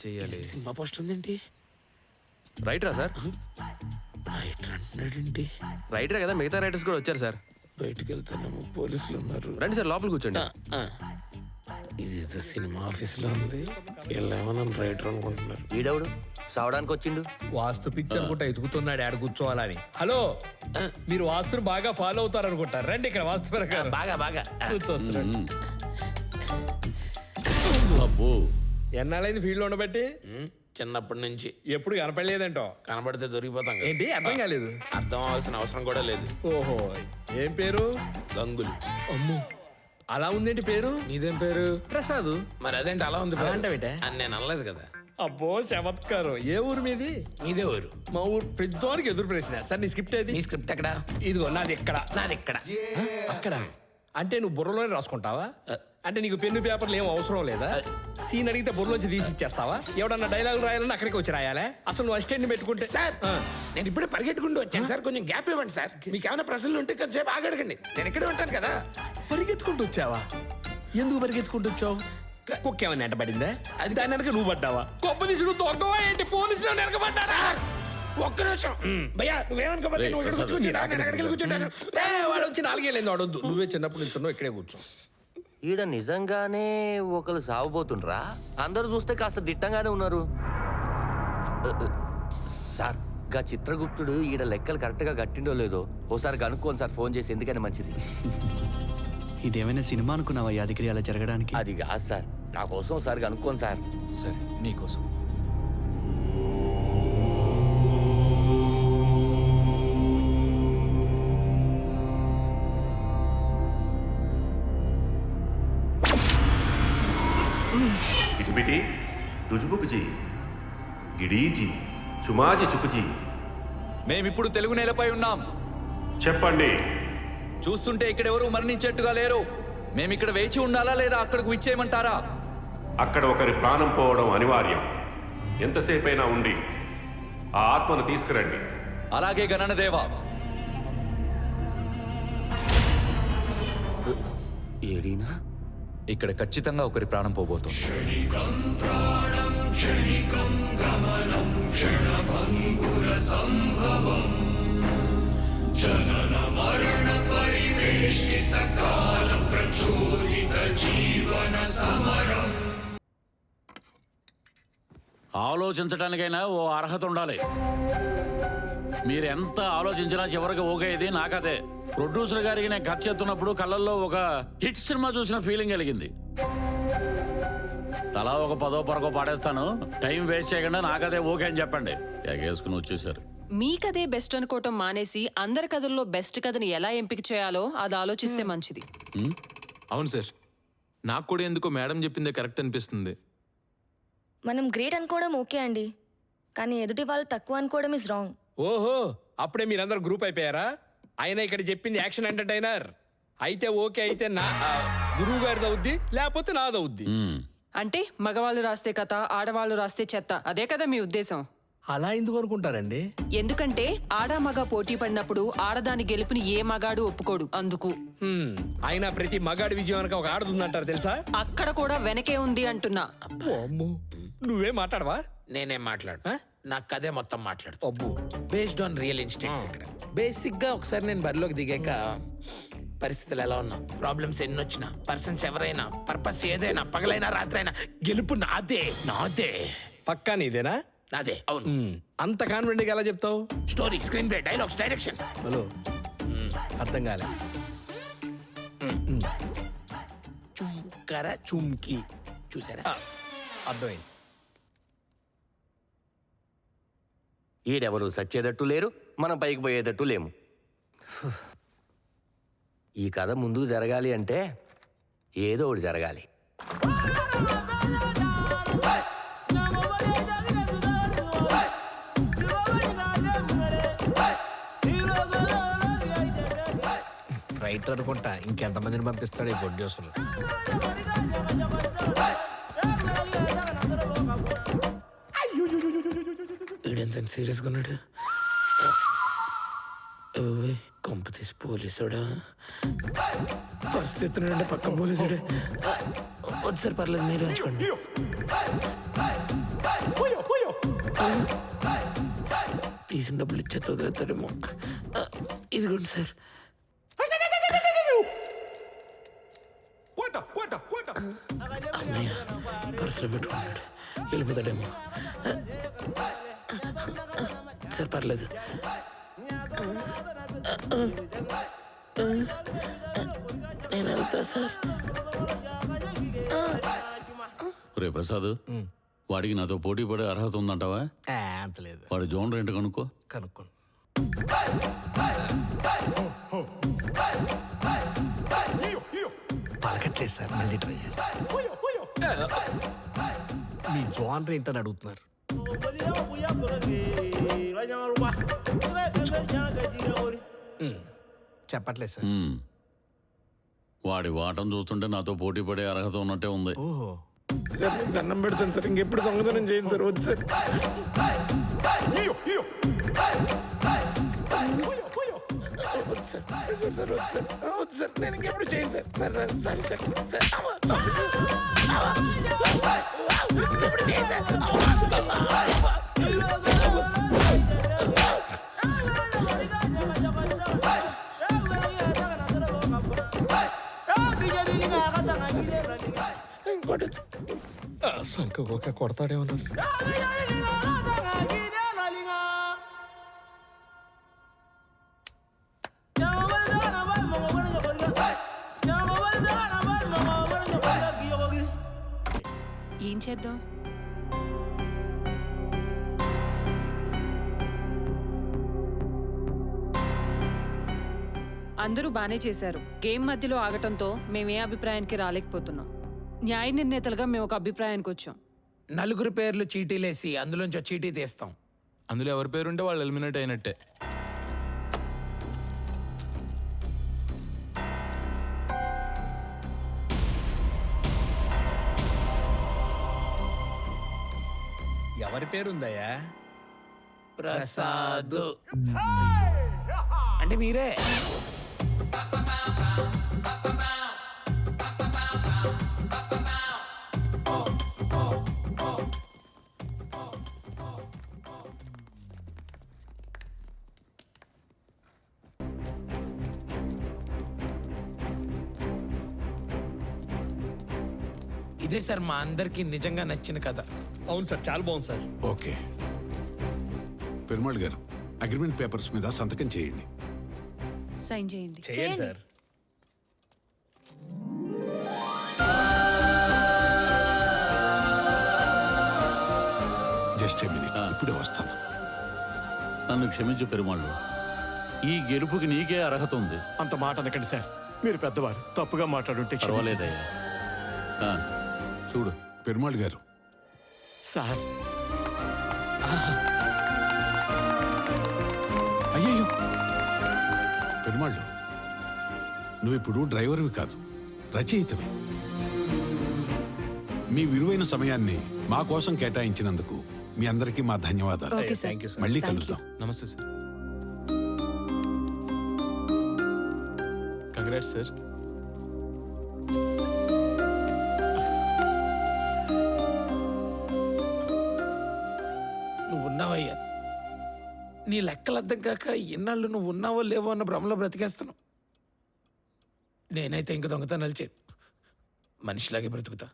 చెయ్యాలి. Cinema post ఉందేంటి? రైటరా sir? Writer అంటున్నాడేంటి? రైటరే కదా, మిగతా రైటర్స్ కూడా వచ్చారు సార్. బయటికి వెళ్తున్నాము, పోలీసులు ఉన్నారు. రండి సార్, లోపల కూర్చోండి. ఇదేదో సినిమా ఆఫీస్లో ఉంది. వీళ్ళేమో నన్ను రైటర్ అనుకుంటున్నారు. ఈడవుడు సావడానికి వచ్చిండు. వాస్తు పిక్చర్ అనుకుంటా ఎదుగుతున్నాడు ఆడ కూర్చోవాలని. హలో, మీరు వాస్తుని బాగా ఫాలో అవుతారు అనుకుంటారు. రండి ఇక్కడ వాస్తు ప్రకారం బాగా కూర్చోవచ్చు. రండి. అబ్బో, ఎన్నాళ్ళైంది ఫీల్డ్ లో ఉండబట్టి? చిన్నప్పటి నుంచి. ఎప్పుడు కనపడలేదంటో. కనబడితే దొరికిపోతాం కదా. ఏంటి అర్థం కాలేదు? అర్థం అవ్వాల్సిన అవసరం కూడా లేదు. ఓహో, ఏం పేరు? గంగులు. అమ్ము, అలా ఉందేంటి పేరు? నీదేం పేరు? ప్రసాద్. మరి అదేంటి అలా ఉంది? అలా అంటావేంటే? అని నేను అనలేదు కదా. అబ్బో చమత్కారం. ఏ ఊరు మీది? మీదే ఊరు. మా ఊరు. పెద్దోనికి ఎదురు ప్రశ్న. సార్ నీ స్క్రిప్ట్ ఏది? మీ స్క్రిప్ట్ ఎక్కడా? ఇదిగో నాది ఇక్కడ. నాది ఇక్కడ. అక్కడ అంటే నువ్వు బుర్రలోనే రాసుకుంటావా? అంటే నీకు పెన్ను పేపర్లు ఏం అవసరం లేదా? సీన్ అడిగితే బుర్రలోంచి తీసి ఇచ్చేస్తావా? ఎవడన్నా డైలాగులు రాయాలన్నా అక్కడికి వచ్చి రాయాలా? అసలు నువ్వు అసిస్టెంట్ పెట్టుకుంటే. సార్, నేను ఇప్పుడే పరిగెట్టుకుంటూ వచ్చాను సార్. కొంచెం గ్యాప్ ఇవ్వండి సార్. మీకు ఏమైనా ప్రశ్నలు ఉంటే కొంచెంసేపు ఆగడగండి. నేను ఇక్కడే ఉంటాను కదా. పరిగెత్తుకుంటూ వచ్చావా? ఎందుకు పరిగెత్తుకుంటూ వచ్చావు? కుక్క ఏమన్నా వెంట పడిందా? అది దాని వెనక నువ్వు పడ్డావా? గొప్ప తీసుడు దొంగవా ఏంటి? పోలీసులు వెనక పడ్డారా? ఒక్క నిమిషం భయ్యా, నువ్వేమనుకోపోతే నువ్వు ఇక్కడ కూర్చుంటా, నేను అక్కడికి కూర్చుంటాను. వాడు వచ్చి 4 ఏళ్ళైంది వాడొద్దు. నువ్వే చిన్నప్పుడు నుంచి ఇక్కడే కూర్చో. ఈడ నిజంగానే ఒకరు సాగుపోతుండ్రా? అందరూ చూస్తే కాస్త దిట్టంగానే ఉన్నారు. సార్, గా చిత్రగుప్తుడు ఈడ లెక్కలు కరెక్ట్గా కట్టిండో లేదో ఓసారి కనుక్కోండి సార్, ఫోన్ చేసి. ఎందుకని మంచిది. ఇదేమైనా సినిమా అనుకున్నావా యాదగిరి అలా జరగడానికి? అది కాదు సార్, నా కోసం ఒకసారి కనుక్కోండి సార్. సరే, నీకోసం. ఇటుబిటి రుజుబుకుజీ గిడీజీ చుమాజీ చుకుజీ. మేమిప్పుడు తెలుగు నేలపై ఉన్నాం. చెప్పండి. చూస్తుంటే ఇక్కడెవరూ మరణించేట్టుగా లేరు. మేమిక్కడ వేచి ఉండాలా లేదా అక్కడికి విచ్చేయమంటారా? అక్కడ ఒకరి ప్రాణం పోవడం అనివార్యం. ఎంతసేపైనా ఉండి ఆ ఆత్మను తీసుకురండి. అలాగే గణనదేవా. ఏడీనా? ఇక్కడ ఖచ్చితంగా ఒకరి ప్రాణం పోబోతుంది. ఆలోచించడానికైనా ఓ అర్హత ఉండాలి. మీరెంత ఆలోచించినా చివరికి ఓకేది నాకదే. ప్రొడ్యూసర్ గారికి నేను కథ చేస్తున్నప్పుడు కళ్ళల్లో ఒక హిట్ సినిమా చూసిన ఫీలింగ్ కలిగింది. తలా ఒక 10 పరకో పాడేస్తాను. టైం వేస్ట్ చేయకుండా నాకదే ఓకే అని చెప్పండి. ఎగేసుకుని వచ్చేసారు. మీ కథే బెస్ట్ అనుకోవటం మానేసి అందరి కథల్లో బెస్ట్ కథని ఎలా ఎంపిక చేయాలో అది ఆలోచిస్తే మంచిది. అవును సార్, నాకు కూడా ఎందుకో మేడం చెప్పిందే కరెక్ట్ అనిపిస్తుంది. మనం గ్రేట్ అనుకోవడం ఓకే అండి, కానీ ఎదుటి వాళ్ళు తక్కువ అనుకోవడం ఇస్ రాంగ్. ఓహో, అప్పుడే మీరందరూ గ్రూప్ అయిపోయారా? ఆయన ఇక్కడ చెప్పింది యాక్షన్ ఎంటర్టైనర్. అయితే ఓకే, అయితే నా గురువు గారిది అవుద్ది, లేకపోతే నాదవుద్ది. అంటే మగవాళ్ళు రాస్తే కథ, ఆడవాళ్ళు రాస్తే చెత్త, అదే కదా మీ ఉద్దేశం? అలా ఎందుకు అనుకుంటారండి? ఎందుకంటే ఆడ మగ పోటీ పడినప్పుడు ఆడదాని గెలుపుని ఏ మగాడు ఒప్పుకోడు. అందుకు అయినా ప్రతి మగాడి విజయం వెనక ఒక ఆడదుందంటారు తెలుసా? అక్కడ కూడా వెనకే ఉంది అంటున్నా. నువ్వే మాట్లాడవా? నేనేం మాట్లాడు, నా కథే మొత్తం మాట్లాడు. అబ్బు, బేస్డ్ ఆన్ రియల్ ఇన్సిడెంట్స్. ఇక్కడ బేసిక్ గా ఒకసారి నేను బరిలోకి దిగాక పరిస్థితులు ఎలా ఉన్నా, ప్రాబ్లమ్స్ ఎన్ని వచ్చినా, పర్సన్స్ ఎవరైనా, పర్పస్ ఏదైనా, పగలైనా రాత్రైనా గెలుపు నాదే. నాదే. పక్కా నీదేనా? నాదే. అవును. అంత కాన్ఫిడెంట్ గా ఎలా చెప్తావు? Story, screen play, dialogues, direction. Hello, అర్థం కాలే. చుమ్కర చుమ్కి చూసారా? అర్థమైంది. ఈడెవరు సచ్చేటట్టు లేరు, మనం పైకి పోయేటట్టు లేము. ఈ కథ ముందుకు జరగాలి అంటే ఏదో ఒకటి జరగాలి. రైటర్ అనుకుంటా, ఇంకెంతమందిని పంపిస్తాడు ఈ ప్రొడ్యూసర్. వీడెంత సీరియస్గా ఉన్నాడు. కొంప తీసి పోలీసుడా? పరిస్థితి నుండి పక్క పోలీసుడే. వద్దు సార్, పర్లేదు, మీరు ఉంచుకోండి. డబ్బులు ఇచ్చే వదిలేతాడేమో. ఇదిగోండి సార్. అన్నయ్య పర్సులో పెట్టుకున్నాడు, వెళ్ళిపోతాడేమో. సార్ పర్లేదు. నేను వెళ్తా సార్. రే ప్రసాద్, వాడికి నాతో పోటీ పడే అర్హత ఉందంటావా? అంత లేదు, వాడు జోన్ రెంట్ కనుక్కో. కనుక్కోండి. పలకట్లేదు సార్, మళ్ళీ ట్రై చేస్తా. మీ జోన్ ఏంటని అడుగుతున్నారు. చెప్పట్లేదు సార్. వాడి వాటం చూస్తుంటే నాతో పోటీ పడే అర్హత ఉన్నట్టే ఉంది. ఓహో, సార్ నేను దండం పెడతాను సార్, ఇంకెప్పుడు దొంగతనం చేయండి సార్. వద్దు సార్. వద్దు సార్, వద్దు సార్, వద్దు సార్, వద్దు సార్, నేను ఇంకెప్పుడు చేయను sir. Sir sir sorry sir, ఇంకెప్పుడు చేయను సార్. ఇంకోటి సంఖ్య కొడతాడేమన్నారు. ఏం చేద్దాం? అందరూ బానే చేశారు. గేమ్ మధ్యలో ఆగటంతో మేమే అభిప్రాయానికి రాలేకపోతున్నాం. న్యాయ నిర్ణేతలుగా మేము ఒక అభిప్రాయానికి వచ్చాం. నలుగురు పేర్లు చీటీలేసి అందులోంచి చీటీ తీస్తాం. అందులో ఎవరి పేరుంటే వాళ్ళు ఎలిమినేట్ అయినట్టే. ఎవరి పేరుందయ్యా? ప్రసాద్ అంటే మీరే. ఇదే సార్ మా అందరికి నిజంగా నచ్చిన కథ. అవును సార్, చాలా బాగుంది సార్. ఓకే, పెరుమాళ్ గారు అగ్రిమెంట్ పేపర్స్ మీద సంతకం చేయండి. సైన్ చేయండి. చేయండి సార్. జస్ట్ ఏ మినిట్, ఇప్పుడే వస్తాను. నన్ను క్షమించు పెరుమాళ్ళు, ఈ గెలుపుకి నీకే అర్హత ఉంది. అంత మాట అనకండి సార్, మీరు పెద్దవారు, తప్పుగా మాట్లాడుంటే పర్వాలేదయ్యా. చూడు పెరుమాళ్ గారు, సార్. అయ్యయ్యో పెరుమాళ్ళు, నువ్వు ఇప్పుడు డ్రైవర్వి కాదు, రచయితవి. మీ విలువైన సమయాన్ని మా కోసం కేటాయించినందుకు మీ అందరికీ మా ధన్యవాదాలు. Okay sir. Thank you sir. మళ్ళీ కలుద్దాం. నమస్తే సార్. Congrats sir. నువ్వు ఉన్నావయ్యా. నీ లెక్కలు అర్థం కాక ఎన్నాళ్ళు నువ్వు ఉన్నావో లేవో అన్న భ్రమలో బ్రతికేస్తున్నావు. నేనైతే ఇంక దొంగతనాలు చేయను, మనిషిలాగే బ్రతుకుతా.